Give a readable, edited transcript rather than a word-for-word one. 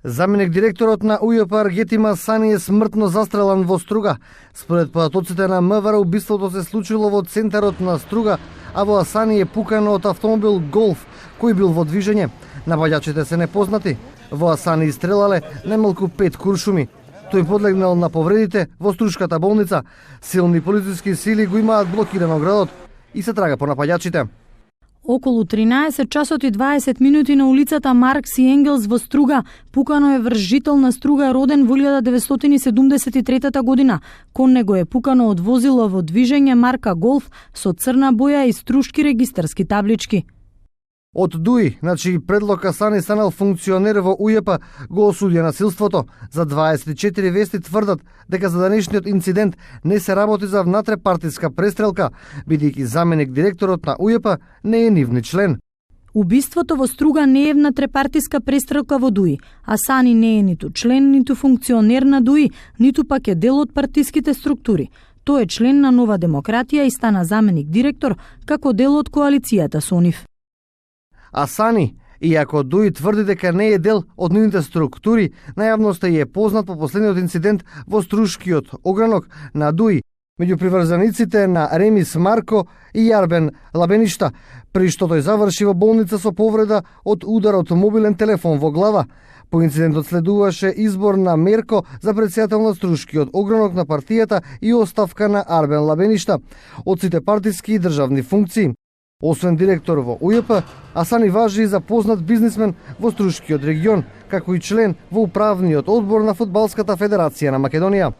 Заменик директорот на УЈП Аргетим Асани е смртно застрелан во Струга. Според податоците на МВР, убиството се случило во центарот на Струга, а во Асани е пукано од автомобил Голф, кој бил во движење. Напаѓачите се непознати. Во Асани истрелале најмалку 5 куршуми. Тој подлегнал на повредите во Струшката болница. Силни полициски сили го имаат блокирано градот и се трага по напаѓачите. Околу 13 часот и 20 минути на улицата Маркс и Енгелс во Струга пукано е врз жител на Струга роден во 1973 година. Кон него е пукано од возило во движење марка Голф со црна боја и струшки регистарски таблички. Од ДУИ, на чиј предлог Асани станал функционер во УЈП, го осуди насилството. За 24 вести тврдат дека за денешниот инцидент не се работи за внатре-партиска престрелка, бидејќи заменик директорот на УЈП не е нивни член. Убиството во Струга не е внатрепартиска престрелка во ДУИ. Асани не е ниту член, ниту функционер на ДУИ, ниту пак е дел од партиските структури. Тој е член на Нова демократија и стана заменик директор како дел од коалицијата со нив. Асани, иако ДУИ тврди дека не е дел од нивните структури, најавноста е познат по последниот инцидент во Струшкиот огранок на ДУИ меѓу приврзаниците на Ремис Марко и Јарбен Лабеништа, при што тој заврши во болница со повреда од удар од мобилен телефон во глава. По инцидентот следуваше избор на Мерко за претседател на Струшкиот огранок на партијата и оставка на Арбен Лабеништа од сите партиски и државни функции. Освен директор во УЈП, Асани важи и за познат бизнисмен во Струшкиот регион, како и член во управниот одбор на Фудбалската федерација на Македонија.